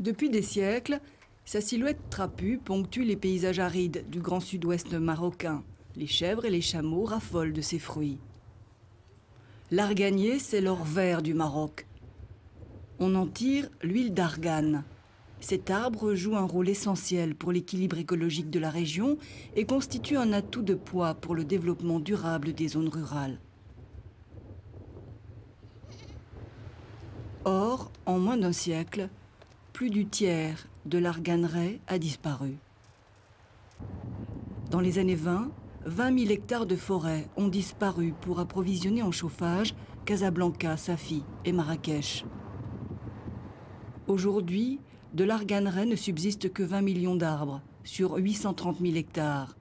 Depuis des siècles, sa silhouette trapue ponctue les paysages arides du grand sud-ouest marocain. Les chèvres et les chameaux raffolent de ses fruits. L'arganier, c'est l'or vert du Maroc. On en tire l'huile d'argane. Cet arbre joue un rôle essentiel pour l'équilibre écologique de la région et constitue un atout de poids pour le développement durable des zones rurales. Or, en moins d'un siècle, plus du tiers de l'arganeraie a disparu. Dans les années 20 000 hectares de forêt ont disparu pour approvisionner en chauffage Casablanca, Safi et Marrakech. Aujourd'hui, de l'arganeraie ne subsiste que 20 millions d'arbres sur 830 000 hectares.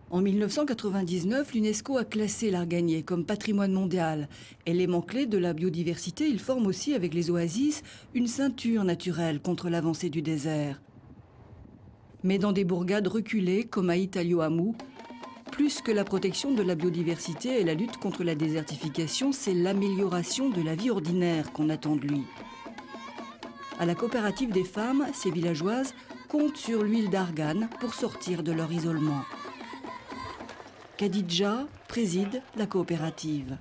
En 1999, l'UNESCO a classé l'arganier comme patrimoine mondial. Élément clé de la biodiversité, il forme aussi avec les oasis une ceinture naturelle contre l'avancée du désert. Mais dans des bourgades reculées comme à Italio-Hamou, plus que la protection de la biodiversité et la lutte contre la désertification, c'est l'amélioration de la vie ordinaire qu'on attend de lui. À la coopérative des femmes, ces villageoises comptent sur l'huile d'argane pour sortir de leur isolement. Khadija préside la coopérative.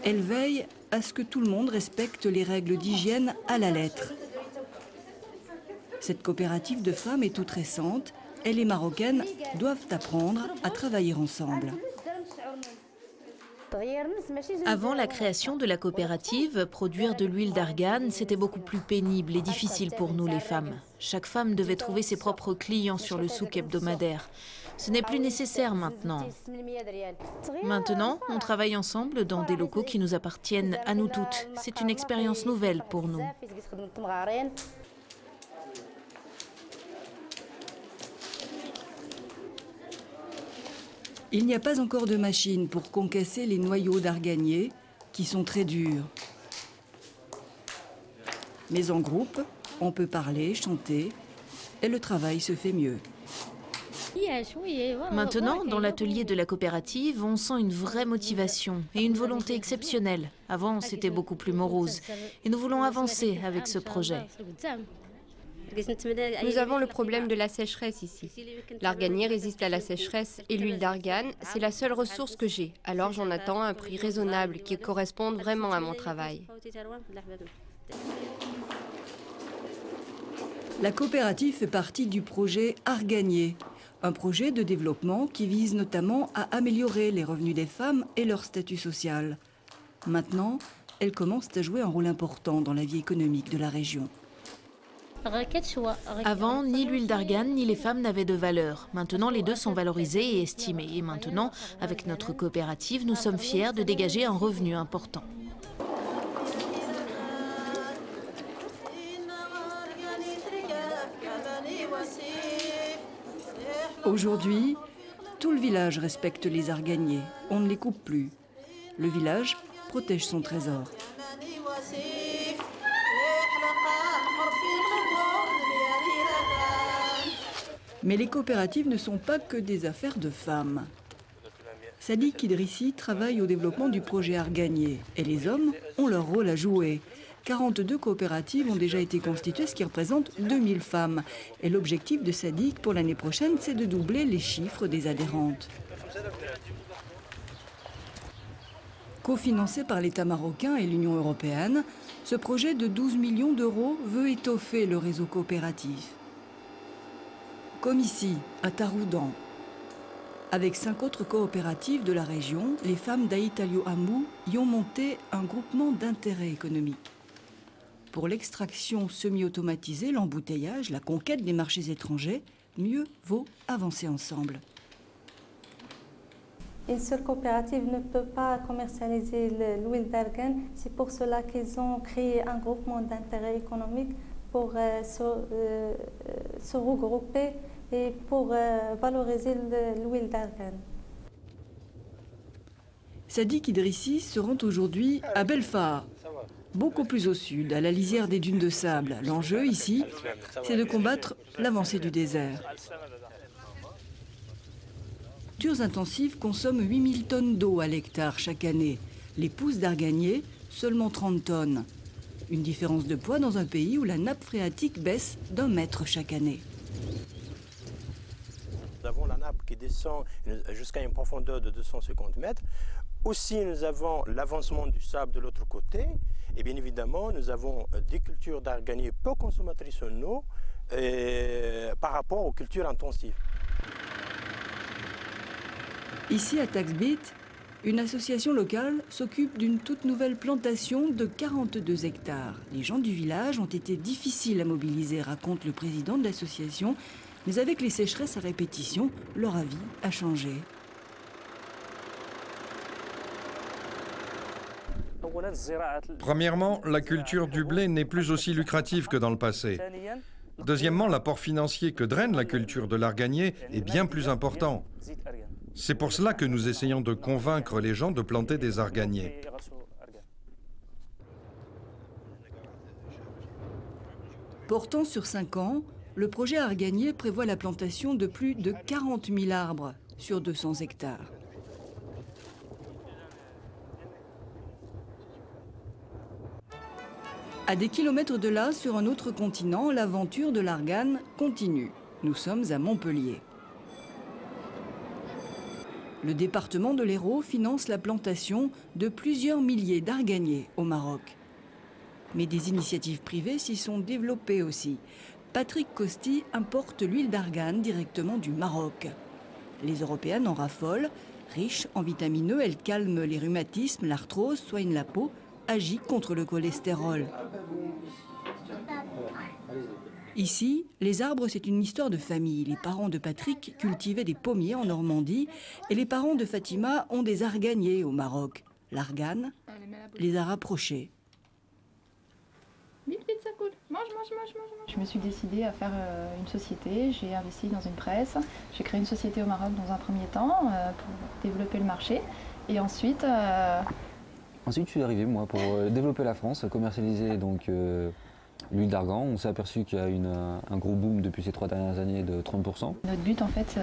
Elle veille à ce que tout le monde respecte les règles d'hygiène à la lettre. Cette coopérative de femmes est toute récente et les Marocaines doivent apprendre à travailler ensemble. Avant la création de la coopérative, produire de l'huile d'argane, c'était beaucoup plus pénible et difficile pour nous les femmes. Chaque femme devait trouver ses propres clients sur le souk hebdomadaire. Ce n'est plus nécessaire maintenant. Maintenant, on travaille ensemble dans des locaux qui nous appartiennent à nous toutes. C'est une expérience nouvelle pour nous. Il n'y a pas encore de machine pour concasser les noyaux d'arganier, qui sont très durs. Mais en groupe, on peut parler, chanter, et le travail se fait mieux. Maintenant, dans l'atelier de la coopérative, on sent une vraie motivation et une volonté exceptionnelle. Avant, c'était beaucoup plus morose. Et nous voulons avancer avec ce projet. Nous avons le problème de la sécheresse ici. L'arganier résiste à la sécheresse et l'huile d'argane, c'est la seule ressource que j'ai. Alors j'en attends un prix raisonnable qui corresponde vraiment à mon travail. La coopérative fait partie du projet Arganier, un projet de développement qui vise notamment à améliorer les revenus des femmes et leur statut social. Maintenant, elles commencent à jouer un rôle important dans la vie économique de la région. Avant, ni l'huile d'argane ni les femmes n'avaient de valeur. Maintenant, les deux sont valorisés et estimés. Et maintenant, avec notre coopérative, nous sommes fiers de dégager un revenu important. Aujourd'hui, tout le village respecte les arganiers. On ne les coupe plus. Le village protège son trésor. Mais les coopératives ne sont pas que des affaires de femmes. Sadiq Idrissi travaille au développement du projet Arganier et les hommes ont leur rôle à jouer. 42 coopératives ont déjà été constituées, ce qui représente 2000 femmes. Et l'objectif de Sadiq pour l'année prochaine, c'est de doubler les chiffres des adhérentes. Cofinancé par l'État marocain et l'Union européenne, ce projet de 12 millions d'euros veut étoffer le réseau coopératif. Comme ici, à Taroudan. Avec 5 autres coopératives de la région, les femmes d'Aïtalio-Hamou y ont monté un groupement d'intérêt économique. Pour l'extraction semi-automatisée, l'embouteillage, la conquête des marchés étrangers, mieux vaut avancer ensemble. Une seule coopérative ne peut pas commercialiser l'huile d'argane. C'est pour cela qu'ils ont créé un groupement d'intérêt économique pour se regrouper et pour valoriser l'huile d'argane. Sadiq Idrissi se rend aujourd'hui à Belfast, beaucoup plus au sud, à la lisière des dunes de sable. L'enjeu ici, c'est de combattre l'avancée du désert. Les cultures intensives consomment 8000 tonnes d'eau à l'hectare chaque année. Les pousses d'arganier seulement 30 tonnes. Une différence de poids dans un pays où la nappe phréatique baisse d'1 mètre chaque année. Nous avons la nappe qui descend jusqu'à une profondeur de 250 mètres. Aussi, nous avons l'avancement du sable de l'autre côté. Et bien évidemment, nous avons des cultures d'arganier peu consommatrices en eau par rapport aux cultures intensives. Ici, à Taxbit, une association locale s'occupe d'une toute nouvelle plantation de 42 hectares. Les gens du village ont été difficiles à mobiliser, raconte le président de l'association. Mais avec les sécheresses à répétition, leur avis a changé. Premièrement, la culture du blé n'est plus aussi lucrative que dans le passé. Deuxièmement, l'apport financier que draine la culture de l'arganier est bien plus important. C'est pour cela que nous essayons de convaincre les gens de planter des arganiers. Portant sur 5 ans, le projet arganier prévoit la plantation de plus de 40 000 arbres sur 200 hectares. À des kilomètres de là, sur un autre continent, l'aventure de l'argane continue. Nous sommes à Montpellier. Le département de l'Hérault finance la plantation de plusieurs milliers d'arganiers au Maroc. Mais des initiatives privées s'y sont développées aussi. Patrick Costi importe l'huile d'argane directement du Maroc. Les Européennes en raffolent. Riche en vitamineux, elle calme les rhumatismes, l'arthrose, soigne la peau, agit contre le cholestérol. Ici, les arbres, c'est une histoire de famille. Les parents de Patrick cultivaient des pommiers en Normandie et les parents de Fatima ont des arganiers au Maroc. L'argane les a rapprochés. Vite, vite, ça coule. Mange, mange, mange, mange. Je me suis décidée à faire une société. J'ai investi dans une presse. J'ai créé une société au Maroc dans un premier temps pour développer le marché. Et ensuite... Ensuite, je suis arrivé, moi, pour développer la France, commercialiser donc l'huile d'argan. On s'est aperçu qu'il y a un gros boom depuis ces 3 dernières années de 30%. Notre but, en fait,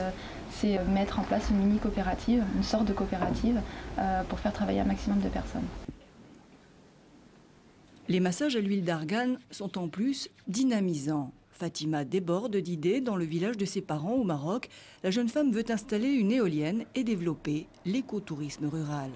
c'est mettre en place une mini-coopérative, une sorte de coopérative, pour faire travailler un maximum de personnes. Les massages à l'huile d'argane sont en plus dynamisants. Fatima déborde d'idées dans le village de ses parents au Maroc. La jeune femme veut installer une éolienne et développer l'écotourisme rural.